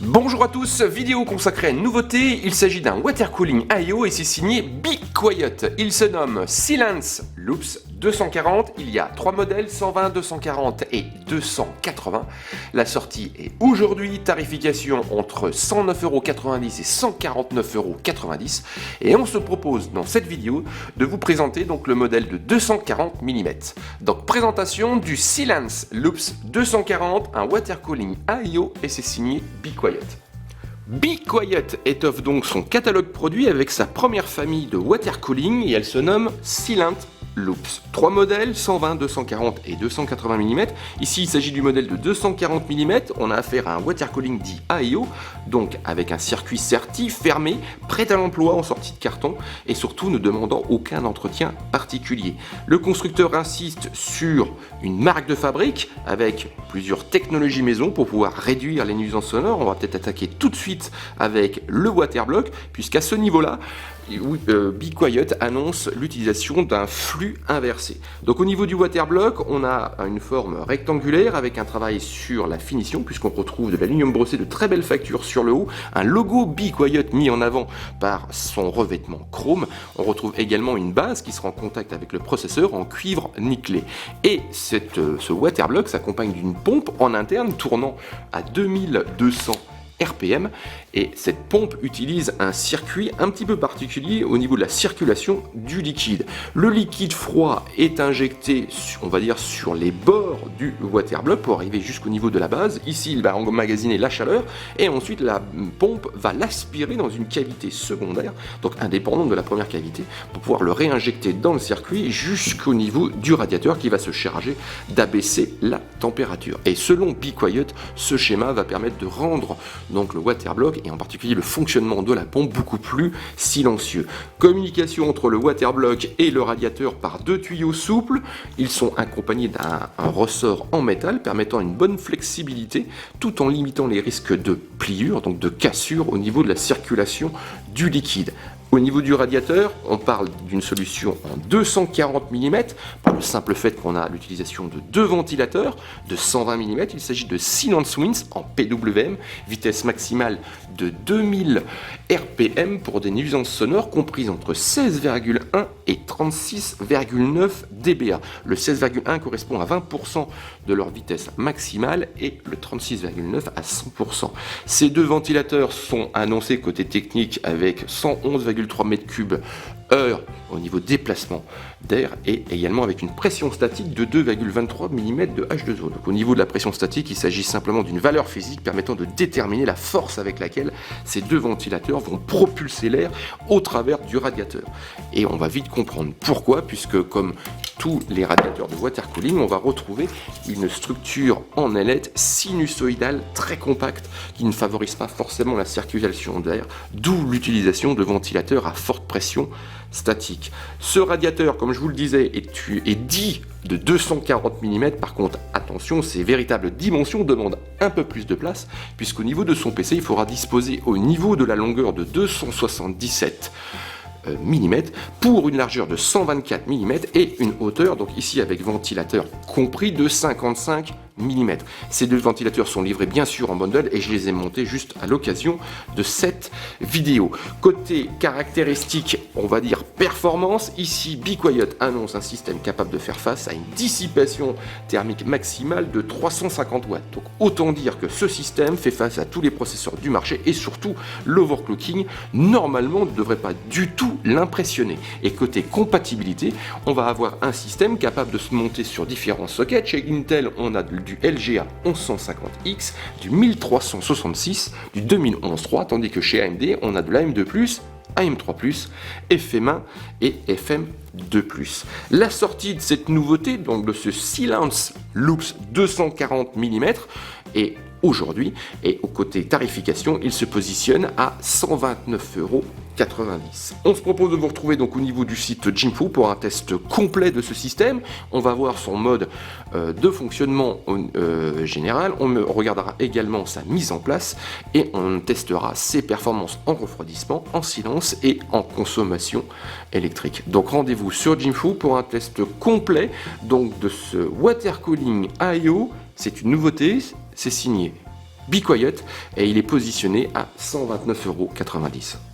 Bonjour à tous, vidéo consacrée à une nouveauté, il s'agit d'un water cooling I/O et c'est signé Be Quiet. Il se nomme Silence Loops 240, il y a 3 modèles, 120, 240 et 280. La sortie est aujourd'hui, tarification entre 109,90€ et 149,90€ et on se propose dans cette vidéo de vous présenter donc le modèle de 240 mm. Donc présentation du Silence Loops 240, un water cooling I/O et c'est signé Be Quiet. Be Quiet étoffe donc son catalogue produit avec sa première famille de water cooling et elle se nomme Silent Loops. 3 modèles, 120, 240 et 280 mm. Ici, il s'agit du modèle de 240 mm. On a affaire à un water cooling dit I/O, donc avec un circuit certi, fermé, prêt à l'emploi en sortie de carton et surtout ne demandant aucun entretien particulier. Le constructeur insiste sur une marque de fabrique avec plusieurs technologies maison pour pouvoir réduire les nuisances sonores. On va peut-être attaquer tout de suite avec le waterblock, puisqu'à ce niveau-là, Be Quiet annonce l'utilisation d'un flux inversé. Donc au niveau du waterblock, on a une forme rectangulaire avec un travail sur la finition, puisqu'on retrouve de l'aluminium brossé de très belle facture sur le haut, un logo Be Quiet mis en avant par son revêtement chrome. On retrouve également une base qui sera en contact avec le processeur en cuivre nickelé. Et ce waterblock s'accompagne d'une pompe en interne tournant à 2200 RPM et cette pompe utilise un circuit un petit peu particulier au niveau de la circulation du liquide. Le liquide froid est injecté, on va dire, sur les bords du waterblock pour arriver jusqu'au niveau de la base. Ici, il va emmagasiner la chaleur et ensuite la pompe va l'aspirer dans une cavité secondaire, donc indépendante de la première cavité, pour pouvoir le réinjecter dans le circuit jusqu'au niveau du radiateur qui va se charger d'abaisser la température. Et selon Be Quiet, ce schéma va permettre de rendre donc le waterblock et en particulier le fonctionnement de la pompe beaucoup plus silencieux. Communication entre le waterblock et le radiateur par 2 tuyaux souples. Ils sont accompagnés d'un ressort en métal permettant une bonne flexibilité tout en limitant les risques de pliure, donc de cassure au niveau de la circulation du liquide. Au niveau du radiateur, on parle d'une solution en 240 mm, par le simple fait qu'on a l'utilisation de 2 ventilateurs de 120 mm. Il s'agit de Silence Winds en PWM, vitesse maximale de 2000 RPM pour des nuisances sonores comprises entre 16,1 et 36,9 dBA. Le 16,1 correspond à 20% de leur vitesse maximale et le 36,9 à 100%. Ces 2 ventilateurs sont annoncés côté technique avec 111,3 m3 heure au niveau déplacement d'air et également avec une pression statique de 2,23 mm de H2O. Donc au niveau de la pression statique, il s'agit simplement d'une valeur physique permettant de déterminer la force avec laquelle ces 2 ventilateurs vont propulser l'air au travers du radiateur. Et on va vite comprendre pourquoi, puisque comme tous les radiateurs de water cooling, on va retrouver une structure en ailette sinusoïdale très compacte qui ne favorise pas forcément la circulation d'air, d'où l'utilisation de ventilateurs à forte pression statique. Ce radiateur, comme je vous le disais, est dit de 240 mm. Par contre, attention, ces véritables dimensions demandent un peu plus de place, puisqu'au niveau de son PC, il faudra disposer au niveau de la longueur de 277 mm pour une largeur de 124 mm et une hauteur, donc ici avec ventilateur compris, de 55 mm. Ces 2 ventilateurs sont livrés bien sûr en bundle et je les ai montés juste à l'occasion de cette vidéo. Côté caractéristiques, on va dire performance, ici Be Quiet annonce un système capable de faire face à une dissipation thermique maximale de 350 watts. Donc autant dire que ce système fait face à tous les processeurs du marché et surtout l'overclocking normalement ne devrait pas du tout l'impressionner. Et côté compatibilité, on va avoir un système capable de se monter sur différents sockets. Chez Intel, on a du LGA 1150X, du 1366, du 2011-3, tandis que chez AMD, on a de l'AM2+, AM3+, FM1 et FM2+. La sortie de cette nouveauté, donc de ce Silence Loops 240 mm, est aujourd'hui, et au côté tarification, il se positionne à 129,90€. On se propose de vous retrouver donc au niveau du site Jimfo pour un test complet de ce système. On va voir son mode de fonctionnement général, on regardera également sa mise en place et on testera ses performances en refroidissement, en silence et en consommation électrique. Donc rendez-vous sur Jimfo pour un test complet donc de ce water cooling I/O. C'est une nouveauté, c'est signé Be Quiet et il est positionné à 129,90 €.